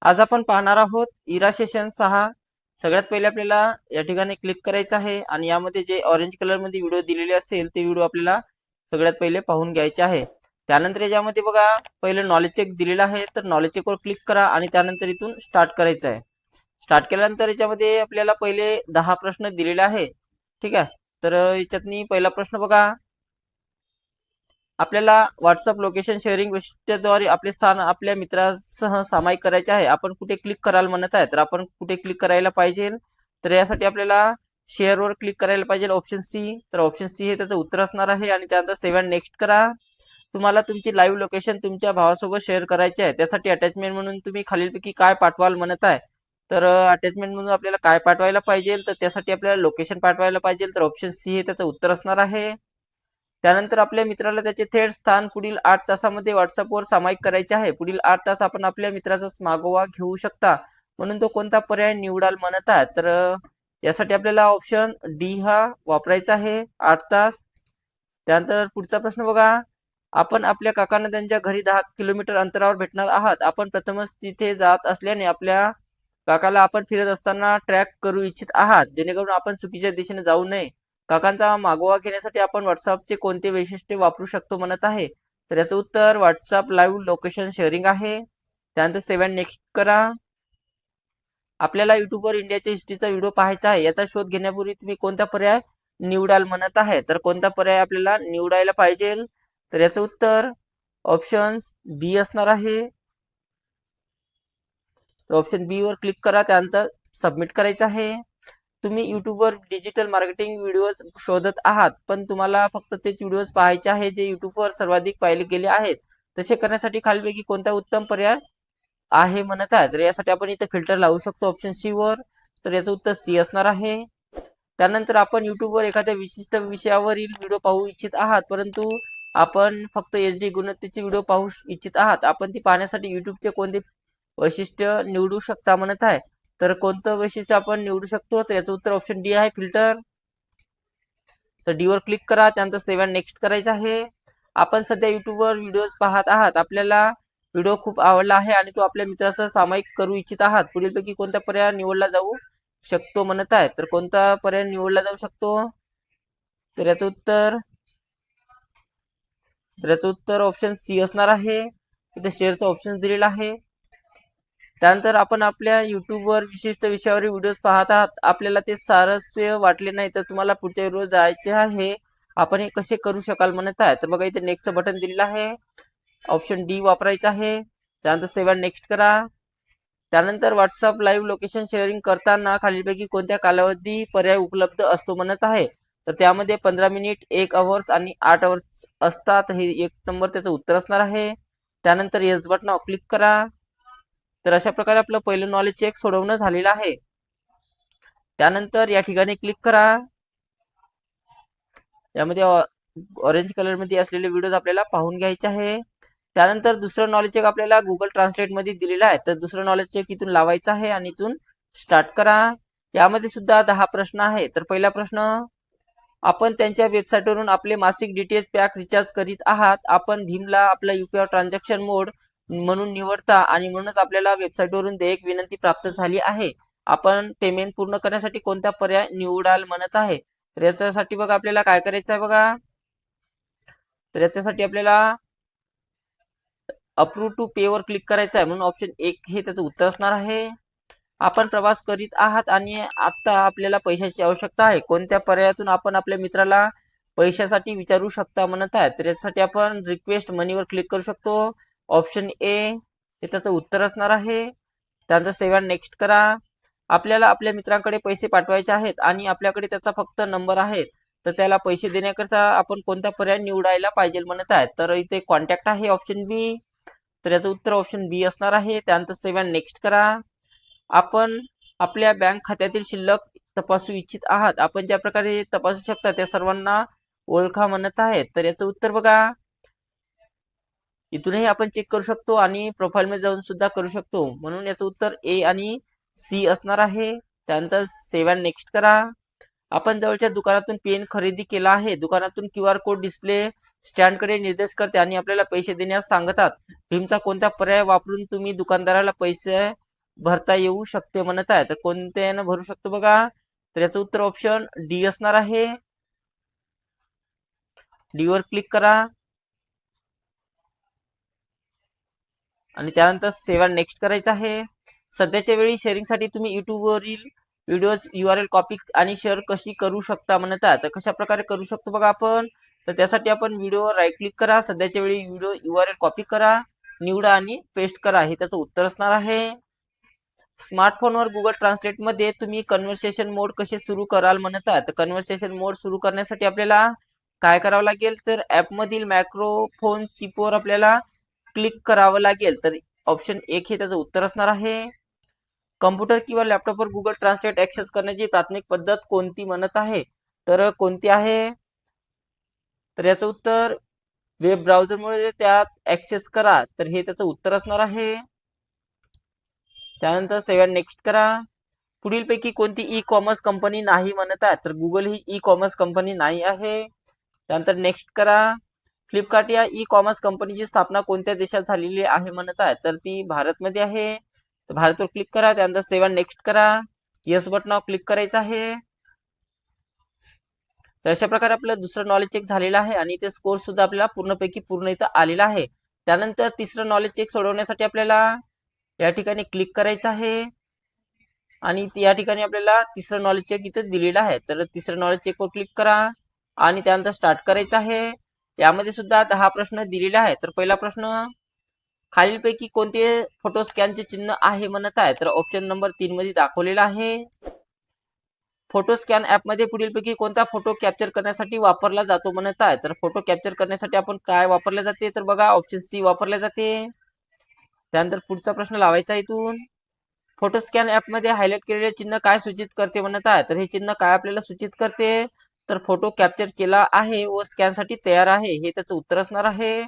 आज आपण पाहणार आहोत इरा सेशन 6। सगळ्यात पहिले आपल्याला या ठिकाणी क्लिक करायचं आहे आणि यामध्ये जे ऑरेंज कलर मध्ये व्हिडिओ दिलेले असेल ते व्हिडिओ आपल्याला सगळ्यात पहिले पाहून घ्यायचे आहे। त्यानंतर यामध्ये बघा पहिले नॉलेज चेक दिलेला आहे, तर नॉलेज चेकवर क्लिक करा आणि त्यानंतर इथून स्टार्ट करायचं आहे। स्टार्ट केल्यानंतर याच्यामध्ये आपल्याला पहिले 10 प्रश्न दिलेले आहे, ठीक आहे। तर याच्यातनी पहिला प्रश्न बघा, आपल्याला व्हॉट्सअप लोकेशन शेअरिंग वैशिष्ट्याद्वारे आपले स्थान आपल्या मित्रासह सामायिक करायचे आहे। आपण कुठे क्लिक कराल म्हणत आहे, तर आपण कुठे क्लिक करायला पाहिजे, तर यासाठी आपल्याला शेअर वर क्लिक करायला पाहिजे, ऑप्शन सी। तर ऑप्शन सी हे त्याचं उत्तर असणार आहे आणि त्यानंतर सेव्ह अँड नेक्स्ट करा। तुम्हाला तुमची लाईव्ह लोकेशन तुमच्या भावासोबत शेअर करायचे आहे, त्यासाठी अटॅचमेंट म्हणून तुम्ही खालीलपैकी काय पाठवाल म्हणत आहे। तर अटॅचमेंट म्हणून आपल्याला काय पाठवायला पाहिजे, तर त्यासाठी आपल्याला लोकेशन पाठवायला पाहिजे, तर ऑप्शन सी हे त्याचं उत्तर असणार आहे। त्यानंतर आपल्या मित्राला त्याचे थेट स्थान पुढील 8 तासामध्ये व्हॉट्सअपवर सामायिक करायचे आहे। पुढील 8 तास आपण आपल्या मित्राचा मागोवा घेऊ शकता, म्हणून तो कोणता पर्याय निवडाल म्हणत आहे। तर यासाठी आपल्याला ऑप्शन डी हा वापरायचा आहे, 8 तास। त्यानंतर पुढचा प्रश्न बघा, आपण आपल्या काकांना त्यांच्या घरी 10 किलोमीटर अंतरावर भेटणार आहात। आपण प्रथमच तिथे जात असल्याने आपल्या काकाला आपण फिरत असताना ट्रॅक करू इच्छित आहात, जेणेकरून आपण चुकीच्या दिशेने जाऊ नये। काकांचा मागोवा घेण्यासाठी आपण व्हॉट्सअपचे कोणते वैशिष्ट्य वापरू शकतो म्हणत आहे, तर याचं उत्तर व्हॉट्सअप लाईव्ह लोकेशन शेअरिंग आहे। त्यानंतर सेव्ह अँड नेक्स्ट करा। आपल्याला युट्यूबवर इंडियाच्या हिस्ट्रीचा व्हिडिओ पाहायचा आहे, याचा शोध घेण्यापूर्वी तुम्ही कोणता पर्याय निवडाल म्हणत आहे, तर कोणता पर्याय आपल्याला निवडायला पाहिजे, तर याचं उत्तर ऑप्शन बी असणार आहे। ऑप्शन बी वर क्लिक करा, त्यानंतर सबमिट करायचं आहे। तुम्ही युट्यूबवर डिजिटल मार्केटिंग व्हिडिओज शोधत आहात, पण तुम्हाला फक्त तेच व्हिडिओज पाहायचे आहे जे युट्यूबवर सर्वाधिक पाहिले गेले आहेत। तसे करण्यासाठी खालीलपैकी कोणता उत्तम पर्याय आहे म्हणत आहे, तर यासाठी आपण इथे फिल्टर लावू शकतो ऑप्शन सी वर, तर याचं उत्तर सी असणार आहे। त्यानंतर आपण युट्यूबवर एखाद्या विशिष्ट विषयावरील व्हिडिओ पाहू इच्छित आहात, परंतु आपण फक्त HD गुणवत्तेचे व्हिडिओ पाहू इच्छित आहात। आपण ती पाहण्यासाठी युट्यूबचे कोणते वैशिष्ट्य निवडू शकता म्हणत आहे, तर कोणतं वैशिष्ट्य आपण निवडू शकतो, तर याचं उत्तर ऑप्शन डी आहे, फिल्टर। तर डी वर क्लिक करा, त्यानंतर सेव्ह अँड नेक्स्ट करायचं आहे। आपण सध्या युट्यूबवर व्हिडिओज पाहत आहात, आपल्याला व्हिडिओ खूप आवडला आहे आणि तो आपल्या मित्रासह सामायिक करू इच्छित आहात। पुढीलपैकी कोणत्या पर्याय निवडला जाऊ शकतो म्हणत आहे, तर कोणता पर्याय निवडला जाऊ शकतो, तर याचं उत्तर ऑप्शन सी असणार आहे। इथे शेअरचा ऑप्शन दिलेला आहे। त्यानंतर आपण आपल्या युट्यूबवर विशिष्ट विषयावर व्हिडिओज पाहत आहात, आपल्याला ते सारस्य वाटले नाही, तर तुम्हाला पुढच्या व्हिडिओ जायचे आहे, आपण हे कसे करू शकाल म्हणत आहे। तर बघा इथे नेक्स्ट बटन दिलेलं आहे, ऑप्शन डी वापरायचं आहे। त्यानंतर सेव्ह अँड नेक्स्ट करा। त्यानंतर व्हॉट्सअप लाईव्ह लोकेशन शेअरिंग करताना खालीलपैकी कोणत्या कालावधी पर्याय उपलब्ध असतो म्हणत आहे, तर त्यामध्ये 15 मिनिट, 1 अवर्स आणि 8 अवर्स असतात। हे 1 नंबर त्याचं उत्तर असणार आहे। त्यानंतर येस बटनावर क्लिक करा। तर अशा प्रकारे आपलं पहिलं नॉलेज चेक सोडवणं झालेलं आहे। त्यानंतर या ठिकाणी क्लिक करा, यामध्ये ऑरेंज कलर मध्ये असलेले व्हिडिओज आपल्याला पाहून घ्यायचे आहे। त्यानंतर दुसरं नॉलेज चेक आपल्याला गुगल ट्रान्सलेट मध्ये दिलेलं आहे, तर दुसरं नॉलेज चेक इथून लावायचं आहे आणि इथून स्टार्ट करा। यामध्ये सुद्धा 10 प्रश्न आहे। तर पहिला प्रश्न, आपण त्यांच्या वेबसाईटवरून आपले मासिक डीटीएच पॅक रिचार्ज करीत आहात। आपण भीमला आपला UPI ट्रान्झॅक्शन मोड म्हणून निवडता आणि म्हणूनच आपल्याला वेबसाईटवरून देयक विनंती प्राप्त झाली आहे। आपण पेमेंट पूर्ण करण्यासाठी कोणता पर्याय निवडाल म्हणत आहे, तर याच्यासाठी बघा आपल्याला काय करायचं आहे बघा, तर याच्यासाठी आपल्याला अप्रूव्ह टू पे वर क्लिक करायचं आहे, म्हणून ऑप्शन 1 हे त्याचं उत्तर असणार आहे। आपण प्रवास करीत आहात आणि आता आपल्याला पैशाची आवश्यकता आहे, कोणत्या पर्यायातून आपण आपल्या मित्राला पैशासाठी विचारू शकता म्हणत आहे, तर यासाठी आपण रिक्वेस्ट मनीवर क्लिक करू शकतो, ऑप्शन ए हे त्याचं उत्तर असणार आहे। त्यानंतर सेव्ह अँड नेक्स्ट करा। आपल्याला आपल्या मित्रांकडे पैसे पाठवायचे आहेत आणि आपल्याकडे त्याचा फक्त नंबर आहे, तर त्याला पैसे देण्याकरता आपण कोणता पर्याय निवडायला पाहिजे म्हणत आहे, तर इथे कॉन्टॅक्ट आहे, ऑप्शन बी। तर याचं उत्तर ऑप्शन बी असणार आहे। त्यानंतर सेव्ह अँड नेक्स्ट करा। आपण आपल्या बँक खात्यातील शिल्लक तपासू इच्छित आहात, आपण ज्या प्रकारे तपासू शकता त्या सर्वांना ओळखा म्हणत आहे, तर याचं उत्तर बघा, इथूनही आपण चेक करू शकतो आणि प्रोफाइल मध्ये जाऊन सुद्धा करू शकतो, म्हणून याचं उत्तर ए आणि सी असणार आहे। त्यानंतर सेव्ह अँड नेक्स्ट करा। आपण जवळच्या दुकानातून पेन खरेदी केला आहे, दुकानातून QR कोड डिस्प्ले स्टँड कडे निर्देश करते आणि आपल्याला पैसे देण्यास सांगतात। भीमचा कोणता पर्याय वापरून तुम्ही दुकानदाराला पैसे भरता येऊ शकते म्हणत आहे. तर कोणत्यानं भरू शकतो बघा, तर याचं उत्तर ऑप्शन डी असणार आहे. डी वर क्लिक करा आणि त्यानंतर सेव्ह नेक्स्ट करायचं आहे. सध्याच्या वेळी शेअरिंगसाठी तुम्ही युट्यूबवरील व्हिडिओज URL कॉपी आणि शेअर कशी करू शकता म्हणत आहे. तर कशा प्रकारे करू शकतो बघा आपण, तर त्यासाठी आपण व्हिडिओवर राईट क्लिक करा, सध्याच्या वेळी व्हिडिओ URL कॉपी करा, निवडा आणि पेस्ट करा. हे त्याचं उत्तर असणार आहे. स्मार्टफोनवर गुगल ट्रान्सलेट मध्ये तुम्ही कन्व्हर्सेशन मोड कसे सुरू कराल म्हणत आहे. तर कन्व्हर्सेशन मोड सुरू करण्यासाठी आपल्याला काय करावं लागेल, तर ऍप मधील मायक्रोफोन चिपवर आपल्याला क्लिक करावं लागेल. तर ऑप्शन 1 हे त्याचं उत्तर असणार आहे. कम्प्युटर किंवा लॅपटॉपवर गुगल ट्रान्सलेट ऍक्सेस करण्याची प्राथमिक पद्धत कोणती म्हणत आहे, तर कोणती आहे, तर याचं उत्तर वेब ब्राउझरमुळे त्यात ऍक्सेस करा. तर हे त्याचं उत्तर असणार आहे. त्यानंतर सेव्ह नेक्स्ट करा. पुढीलपैकी कोणती ई कॉमर्स कंपनी नाही म्हणत आहे, तर गुगल ही ई कॉमर्स कंपनी नाही आहे. त्यानंतर नेक्स्ट करा. फ्लिपकार्ट या ई कॉमर्स कंपनीची स्थापना कोणत्या देशात झालेली आहे म्हणत आहे, तर ती भारतमध्ये आहे. तर भारतवर क्लिक करा. त्यानंतर सेव्ह नेक्स्ट करा. येस बटनावर क्लिक करायचं आहे. तर अशा प्रकारे आपलं दुसरं नॉलेज चेक झालेलं आहे आणि ते स्कोर सुद्धा आपल्याला पूर्णपैकी पूर्ण इथं आलेला आहे. त्यानंतर तिसरं नॉलेज चेक सोडवण्यासाठी आपल्याला या ठिकाणी क्लिक करायचं आहे आणि या ठिकाणी आपल्याला तिसरं नॉलेज चेक इथं दिलेलं आहे. तर तिसरं नॉलेज चेकवर क्लिक करा आणि त्यानंतर स्टार्ट करायचं आहे. यामध्ये सुद्धा 10 प्रश्न दिलेले आहेत. तर पहिला प्रश्न, खालीलपैकी कोणते फोटो स्कॅनचे चिन्ह आहे म्हणत आहे, तर ऑप्शन नंबर 3 मध्ये दाखवलेला आहे. फोटो स्कॅन ऍपमध्ये पुढीलपैकी कोणता फोटो कॅप्चर करण्यासाठी वापरला जातो म्हणत आहे, तर फोटो कॅप्चर करण्यासाठी आपण काय वापरले जाते, तर बघा ऑप्शन सी वापरले जाते. त्यानंतर पुढचा प्रश्न लावायचा इथून, फोटो स्कॅन ऍपमध्ये हायलाइट केलेले चिन्ह काय सूचित करते म्हणत आहे, तर हे चिन्ह काय आपल्याला सूचित करते, तर फोटो कॅप्चर केला आहे व स्कॅनसाठी तयार आहे, हे त्याचं उत्तर असणार आहे.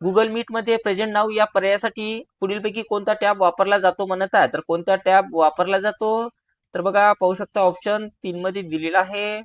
गुगल मीट मध्ये प्रेझेंट नाऊ या पर्यायासाठी पुढीलपैकी कोणता टॅब वापरला जातो म्हणत आहे, तर कोणता टॅब वापरला जातो, तर बघा पाहू शकता ऑप्शन 3 मध्ये दिलेला आहे.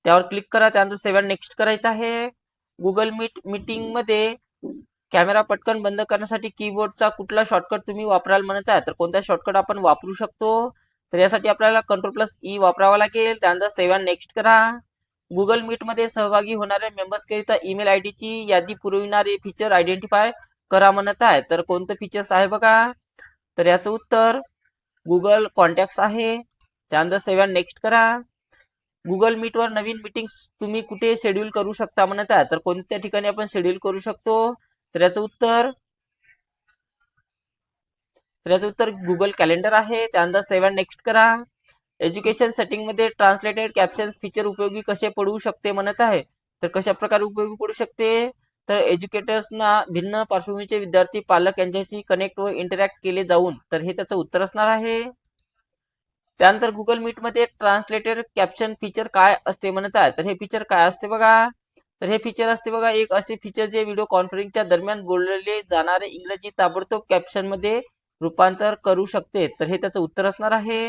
त्यावर क्लिक करा. त्यानंतर सेव्ह नेक्स्ट करायचं आहे. गुगल मीटिंग मध्ये कॅमेरा पटकन बंद करण्यासाठी कीबोर्डचा कुठला शॉर्टकट तुम्ही वापराल म्हणत आहे, तर कोणता शॉर्टकट आपण वापरू शकतो, तर यासाठी आपल्याला Ctrl+E वापरावा लागेल. त्यानंतर सेव्ह नेक्स्ट करा. गुगल मीट मध्ये सहभागी होणाऱ्या मेंबर्स करिता ईमेल आयडी ची यादी पुरविणारे फीचर आयडेंटिफाय करा म्हणत आहे, तर कोणतं फीचर्स आहे बघा, तर याचं उत्तर गुगल कॉन्टॅक्ट्स आहे. त्यानंतर सेव्ह नेक्स्ट करा. गुगल मीट वर नवीन मीटिंग तुम्ही कुठे शेड्यूल करू शकता म्हणत आहे, तर कोणत्या ठिकाणी आपण शेड्यूल करू शकतो, तर याचं उत्तर गुगल कॅलेंडर आहे. त्यानंतर सेव्ह नेक्स्ट करा. एज्युकेशन सेटिंग मध्ये ट्रान्सलेटेड कॅप्शन फीचर उपयोगी कसे पडू शकते म्हणत आहे, तर कशा प्रकारे उपयोगी पडू शकते, तर एज्युकेटर्सना भिन्न पार्श्वभूमीचे विद्यार्थी पालक यांच्याशी कनेक्ट व इंटरॅक्ट केले जाऊन, तर हे त्याचं उत्तर असणार आहे. त्यानंतर गुगल मीट मध्ये ट्रान्सलेटेड कॅप्शन फीचर काय असते म्हणत आहे, तर हे फीचर काय असते बघा, तर हे फीचर असते बघा एक असे फीचर जे व्हिडिओ कॉन्फरन्सिंगच्या दरम्यान बोलले जाणारे इंग्रजी ताबडतोब कॅप्शन मध्ये रूपांतर करू शकते, तर हे त्याचं उत्तर असणार आहे.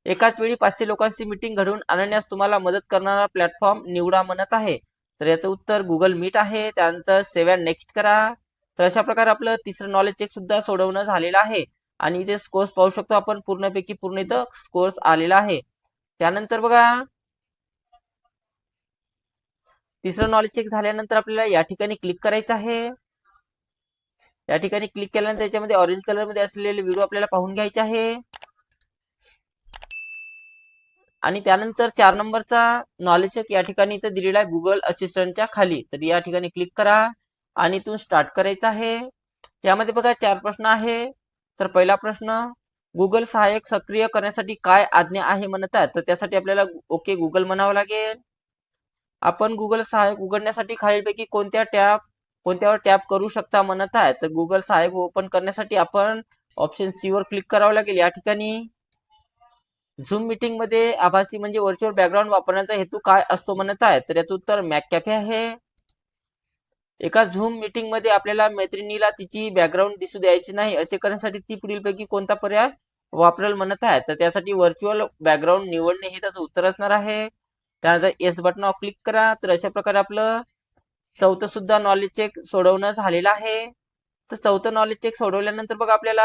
एकाच वेळी 500 लोकांची मीटिंग घडवून आणण्यास तुम्हाला मदत करणारा प्लॅटफॉर्म निवडा म्हणत आहे, तर याचं उत्तर गुगल मीट आहे. त्यानंतर सेव्ह नेक्स्ट करा. तर अशा प्रकारे आपलं तिसरं नॉलेज चेक सुद्धा सोडवणं झालेलं आहे आणि इथे स्कोर्स पाहू शकतो आपण, पूर्णपैकी पूर्ण इथं स्कोर्स आलेला आहे. त्यानंतर बघा तिसरं नॉलेज चेक झाल्यानंतर आपल्याला या ठिकाणी क्लिक करायचं आहे. या ठिकाणी क्लिक केल्यानंतर याच्यामध्ये ऑरेंज कलर मध्ये असलेले व्हिडिओ आपल्याला पाहून घ्यायचे आहे आणि त्यानंतर 4 नंबरचा नॉलेज चेक या ठिकाणी इथं दिलेला आहे गुगल असिस्टंटच्या खाली, तर या ठिकाणी क्लिक करा आणि इथून स्टार्ट करायचं आहे. यामध्ये बघा 4 प्रश्न आहे. तर पहिला प्रश्न, गुगल सहाय्यक सक्रिय करण्यासाठी काय आज्ञा आहे म्हणत आहे, तर त्यासाठी आपल्याला ओके गुगल म्हणावं लागेल. आपण गुगल सहाय्यक उघडण्यासाठी खालीलपैकी कोणत्यावर टॅप करू शकता म्हणत आहे, तर गुगल सहाय्यक ओपन करण्यासाठी आपण ऑप्शन सी वर क्लिक करावं लागेल. या ठिकाणी झूम मीटिंग मध्ये आभासी म्हणजे व्हर्च्युअल बॅकग्राऊंड वापरण्याचा हेतू काय असतो म्हणत आहे, तर याचं उत्तर मॅककॅफे आहे. एका झूम मीटिंग मध्ये आपल्याला मैत्रिणीला तिची बॅकग्राऊंड दिसू द्यायची नाही असे करण्यासाठी ती पुढीलपैकी कोणता पर्याय वापरेल म्हणत आहे, तर त्यासाठी व्हर्च्युअल बॅकग्राऊंड निवडणे हे त्याचं उत्तर असणार आहे. त्यानंतर येस बटनावर क्लिक करा. तर अशा प्रकारे आपलं चौथं सुद्धा नॉलेज चेक सोडवणं झालेलं आहे. तर चौथं नॉलेज चेक सोडवल्यानंतर बघा आपल्याला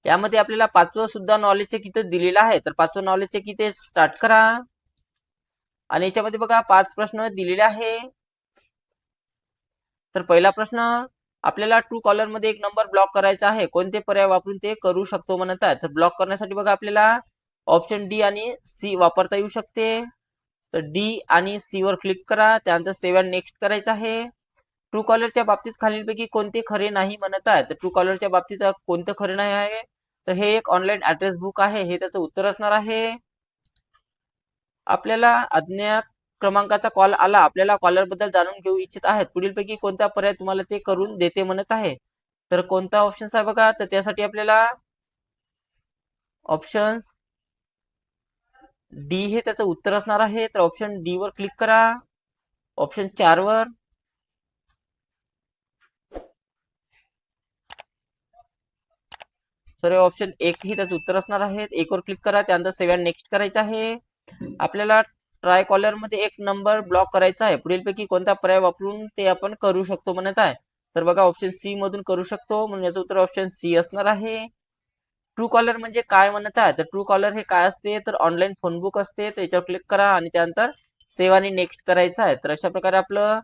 यामध्ये आपल्याला पाचवं सुद्धा नॉलेज चेक इथे दिलेलं आहे. तर पाचवं नॉलेज चेक इथे स्टार्ट करा आणि याच्यामध्ये बघा 5 प्रश्न दिलेले आहे. तर पहिला प्रश्न, आपल्याला ट्रू कॉलर मध्ये एक नंबर ब्लॉक करायचा आहे, कोणते पर्याय वापरून ते करू शकतो म्हणत आहे. तर ब्लॉक करण्यासाठी बघा आपल्याला ऑप्शन डी आणि सी वापरता येऊ शकते. तर डी आणि सी वर क्लिक करा, त्यानंतर सेव्ह अँड नेक्स्ट करायचं आहे. ट्रू कॉलरच्या बाबतीत खालीलपैकी कोणते खरे नाही म्हणत आहे. तर ट्रू कॉलरच्या बाबतीत कोणतं खरे नाही आहे, तर हे एक ऑनलाईन ऍड्रेस बुक आहे, हे त्याचं उत्तर असणार आहे. आपल्याला अज्ञात क्रमांकाचा कॉल आला, आपल्याला कॉलर बद्दल जाणून घेऊ इच्छित आहेत, पुढीलपैकी कोणता पर्याय तुम्हाला ते करून देते म्हणत आहे. तर कोणता ऑप्शन आहे बघा, तर त्यासाठी आपल्याला ऑप्शन डी हे त्याचं उत्तर असणार आहे. तर ऑप्शन डी वर क्लिक करा, ऑप्शन 4 वर, सॉरी ऑप्शन 1 ही त्याचं उत्तर असणार आहे. 1 वर क्लिक करा, त्यानंतर सेव्ह अँड नेक्स्ट करायचं आहे. आपल्याला ट्राय कॉलर मध्ये एक नंबर ब्लॉक करायचा आहे, पुढीलपैकी कोणता पर्याय वापरून ते आपण करू शकतो म्हणत आहे. तर बघा ऑप्शन सी मधून करू शकतो, म्हणून याचं उत्तर ऑप्शन सी असणार आहे. ट्रू कॉलर म्हणजे काय म्हणत आहे, तर ट्रू कॉलर हे काय असते, तर ऑनलाईन फोनबुक असते. तर याच्यावर क्लिक करा आणि त्यानंतर सेव्ह आणि नेक्स्ट करायचं आहे. तर अशा प्रकारे आपलं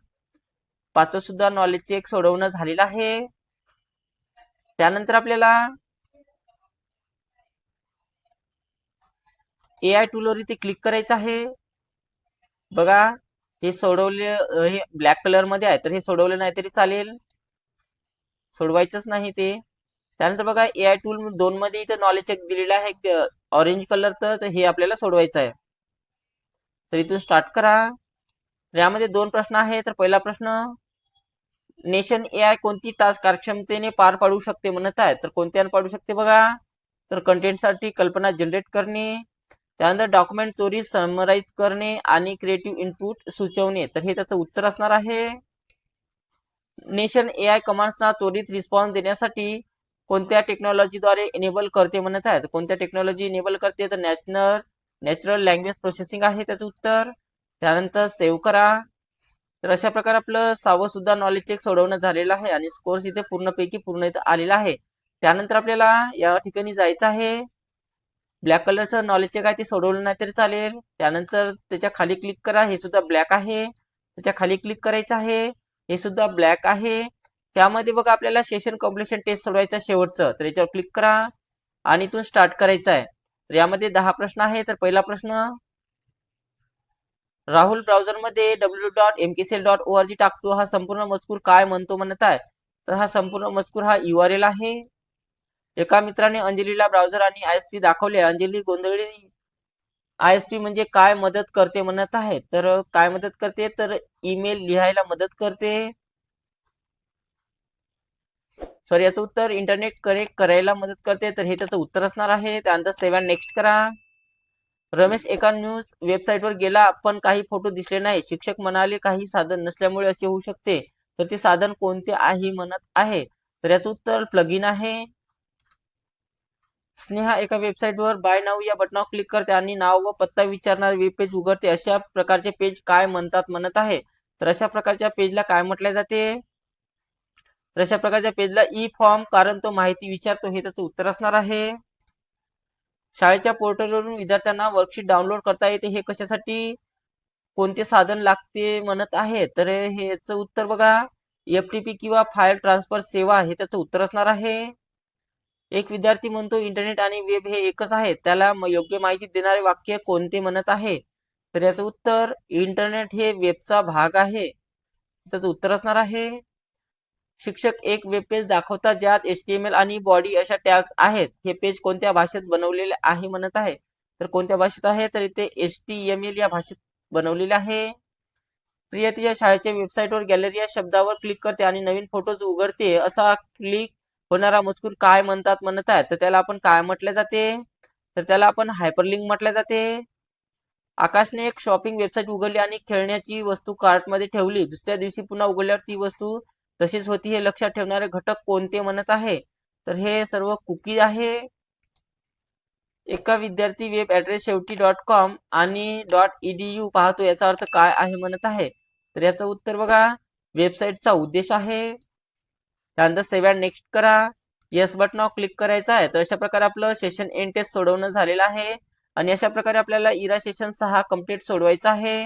पाचवं सुद्धा नॉलेज चेक सोडवणं झालेलं आहे. त्यानंतर आपल्याला AI टूलवर इथे क्लिक करायचं आहे. बघा हे सोडवले, हे ब्लॅक कलर मध्ये आहे, तर हे सोडवले नाही तरी चालेल, सोडवायचंच नाही ते. त्यानंतर बघा AI टूल 2 मध्ये इथे नॉलेज चेक दिलेला आहे ऑरेंज कलर, तर हे आपल्याला सोडवायचं आहे. तर इथून स्टार्ट करा. यामध्ये 2 प्रश्न आहे. तर पहिला प्रश्न, नेशन AI कोणती टास्क कार्यक्षमतेने पार पाडू शकते म्हणत आहे. तर कोणत्या पाडू शकते बघा, तर कंटेंटसाठी कल्पना जनरेट करणे, त्यानंतर डॉक्युमेंट त्वरित समराईज करणे आणि क्रिएटिव्ह इनपुट सुचवणे. तर हे त्याचं उत्तर असणार आहे. नेशन AI कमांड्सना त्वरित रिस्पॉन्स देण्यासाठी कोणत्या टेक्नॉलॉजीद्वारे एनेबल करते म्हणत आहे. कोणत्या टेक्नॉलॉजी एनेबल करते, तर नॅचरल लँग्वेज प्रोसेसिंग आहे त्याचं उत्तर. त्यानंतर सेव्ह करा. तर अशा प्रकारे आपलं 6वं सुद्धा नॉलेज चेक सोडवणं झालेलं आहे आणि स्कोर्स इथे पूर्णपैकी पूर्ण इथं आलेला आहे. त्यानंतर आपल्याला या ठिकाणी जायचं आहे. ब्लॅक कलरचं नॉलेज चेक आहे ते सोडवलं नाही तरी चालेल. त्यानंतर त्याच्या खाली क्लिक करा, हे सुद्धा ब्लॅक आहे. त्याच्या खाली क्लिक करायचं आहे, हे सुद्धा ब्लॅक आहे. त्यामध्ये बघा आपल्याला सेशन कम्प्लिशन टेस्ट सोडवायचं शेवटचं, तर याच्यावर क्लिक करा आणि इथून स्टार्ट करायचं आहे. तर यामध्ये 10 प्रश्न आहे. तर पहिला प्रश्न, राहुल ब्राउझरमध्ये www.mkcl.org टाकतो, हा संपूर्ण मजकूर काय म्हणतो म्हणत आहे. तर हा संपूर्ण मजकूर हा URL आहे. एका मित्राने अंजलीला ब्राउझर आणि ISP दाखवले, अंजली गोंधळी. ISP म्हणजे काय मदत करते म्हणत आहे. तर काय मदत करते, तर ईमेल लिहायला मदत करते. सॉरी याचं उत्तर इंटरनेट कनेक्ट करायला मदत करते. तर हे त्याचं उत्तर असणार आहे. त्यानंतर सेव्ह अँड नेक्स्ट करा. रमेश एका न्यूज वेबसाईटवर गेला, पण काही फोटो दिसले नाही. शिक्षक म्हणाले काही साधन नसल्यामुळे असे होऊ शकते. तर ते साधन कोणते आहे म्हणत आहे. तर याचं उत्तर प्लगइन आहे. स्नेहा एका वेबसाईटवर बाय नाव या बटनावर क्लिक करते आणि नाव व पत्ता विचारणारे वेब पेज उघडते, अशा प्रकारचे पेज काय म्हणतात म्हणत आहे. तर अशा प्रकारच्या पेजला काय म्हटले जाते, तर अशा प्रकारच्या पेजला ई फॉर्म, कारण तो माहिती विचारतो, हे त्याचं उत्तर असणार आहे. शाळेच्या पोर्टलवरून विद्यार्थ्यांना वर्कशीट डाउनलोड करता येते, हे कशासाठी, कोणते साधन लागते म्हणत आहे. तर हे याचं उत्तर बघा FTP किंवा फाईल ट्रान्सफर सेवा, हे त्याचं उत्तर असणार आहे. एक विद्यार्थी म्हणतो इंटरनेट आणि वेब हे एकच आहे, त्याला योग्य माहिती देणारे वाक्य कोणते म्हणत आहे. तर याचं उत्तर इंटरनेट हे वेबचा भाग आहे, त्याचं उत्तर असणार आहे. शिक्षक एक वेब पेज दाखवतात ज्यात HTML आणि बॉडी अशा टॅग्स आहेत, हे पेज कोणत्या भाषेत बनवलेले आहे म्हणत आहे. तर कोणत्या भाषेत आहे, तर इथे HTML या भाषेत बनवलेले आहे. प्रिया तिच्या शाळेच्या वेबसाईटवर गॅलरी या शब्दावर क्लिक करते आणि नवीन फोटोज उघडते, असा क्लिक होणारा मजकूर काय म्हणतात म्हणत आहे. तर त्याला आपण काय म्हटले जाते, तर त्याला आपण हायपरलिंक म्हटले जाते. आकाशने एक शॉपिंग वेबसाईट उघडली आणि खेळण्याची वस्तू कार्टमध्ये ठेवली, दुसऱ्या दिवशी पुन्हा उघडल्यावर ती वस्तू तशीच होती, हे लक्षात ठेवणारे घटक कोणते म्हणत आहे. तर हे सर्व कुकी आहे. एका विद्यार्थी वेब ऍड्रेस शेवटी .com आणि .edu पाहतो, याचा अर्थ काय आहे म्हणत आहे. तर याचं उत्तर बघा वेबसाईटचा उद्देश आहे. त्यानंतर सेव्ह अँड नेक्स्ट करा. येस बटनावर क्लिक करायचं आहे. तर अशा प्रकारे आपलं सेशन एंड टेस्ट सोडवणं झालेलं आहे आणि अशा प्रकारे आपल्याला इरा सेशन 6 कंप्लीट सोडवायचा आहे.